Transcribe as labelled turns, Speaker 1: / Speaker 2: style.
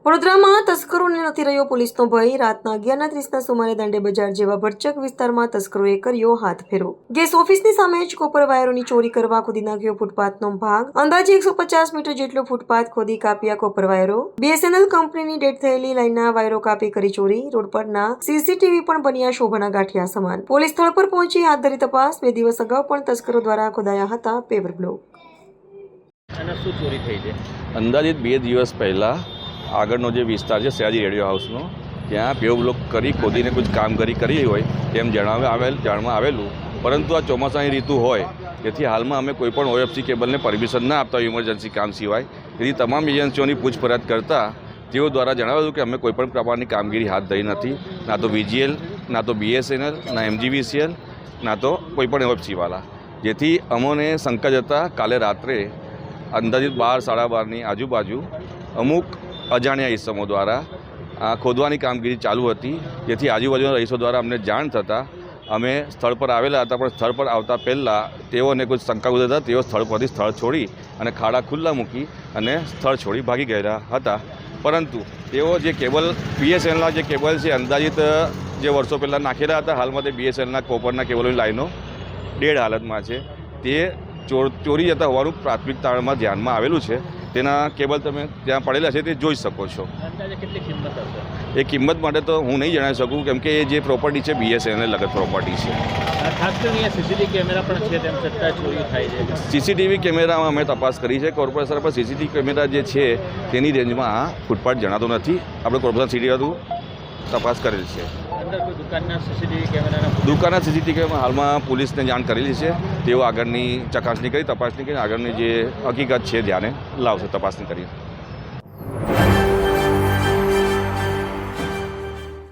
Speaker 1: વડોદરામાં તસ્કરોને નથી રહ્યો પોલીસનો ભય। રાતના 11:30ના સુમારે દાંડે બજાર જેવા ભરચક વિસ્તારમાં તસ્કરોએ કર્યો હાથ ફેરો। ગેસ ઓફિસની સામે જ કોપર વાયરોની ચોરી કરવા ખોદી નાખ્યો ફૂટપાથનો ભાગ। અંદાજે 150 મીટર જેટલો ફૂટપાથ ખોદી કાપ્યા કોપર વાયરો। BSNL કંપનીની ડેડ થયેલી લાઈનના વાયરો કાપી કરી ચોરી। રોડ પરના CCTV પણ બન્યા શોભાના ગાંઠિયા સમાન। પોલીસ સ્થળ પર પહોંચી હાથ ધરી તપાસ। 2 દિવસ અગાઉ પણ તસ્કરો દ્વારા ખોદાયા હતા પેવર બ્લોક।
Speaker 2: અંદાજિત 2 દિવસ પહેલાં આગળનો જે વિસ્તાર છે સયાજી રેડિયો હાઉસનો, ત્યાં પેવ બ્લોક કરી ખોદીને કોઈ કામગીરી કરી હોય તેમ જાણમાં આવેલું, પરંતુ આ ચોમાસાની ઋતુ હોય તેથી હાલમાં અમે કોઈપણ OFC કેબલને પરમિશન ના આપતા ઇમરજન્સી કામ સિવાય। તેથી તમામ એજન્સીઓની પૂછપરછ કરતાં તેઓ દ્વારા જણાવ્યું કે અમે કોઈપણ પ્રકારની કામગીરી હાથ ધરી નથી, ના તો VGL, ના તો BSNL, ના MGVCL, ના તો કોઈપણ OFCવાળા। જેથી અમોને શંકા જતાં કાલે રાત્રે અંદાજિત 12-12:30ની આજુબાજુ અમુક અજાણ્યા ઇસમો દ્વારા ખોદવાની કામગીરી ચાલુ હતી। જેથી આજુબાજુના રહીશો દ્વારા અમને જાણ થતાં અમે સ્થળ પર આવેલા હતા, પણ સ્થળ પર આવતા પહેલાં તેઓને કોઈ શંકા હતા, તેઓ સ્થળ પરથી સ્થળ છોડી અને ખાડા ખુલ્લા મૂકી અને સ્થળ છોડી ભાગી ગયેલા હતા। પરંતુ તેઓ જે કેબલ BSNLના જે કેબલ છે અંદાજિત જે વર્ષો પહેલાં નાખેલા હતા, હાલમાં તે BSNLના કોપરના કેબલોની લાઈનો ડેડ હાલતમાં છે। તે ચોરી જતા હોવાનું પ્રાથમિક તારણમાં ધ્યાનમાં આવેલું છે। તેના કેબલ તમે ત્યાં પડેલા છે તે જોઈ શકો છો।
Speaker 3: કેટલી કિંમત હશે?
Speaker 2: એ કિંમત માટે તો હું નહીં જણાવી શકું, કેમ કે એ જે પ્રોપર્ટી છે BSNL લગત પ્રોપર્ટી છે।
Speaker 3: ખાસ કરીને CCTV કેમેરા પણ છે, તેમ છતાં ચોરી થાય છે।
Speaker 2: CCTV કેમેરામાં અમે તપાસ કરી છે। કોર્પોરેશન પર CCTV કેમેરા જે છે તેની રેન્જમાં આ ફૂટપાથ જણાતો નથી। આપણે કોર્પોરેશન સિટી હતું તપાસ કરેલ છે।
Speaker 3: અંદર કોઈ દુકાનના CCTV
Speaker 2: કેમેરા હાલમાં પોલીસને જાણ કરેલી છે। તેઓ આગળની ચકાસણી કરી, તપાસણી કરી આગળની જે હકીકત છે ધ્યાને લાવશે, તપાસણી કરી।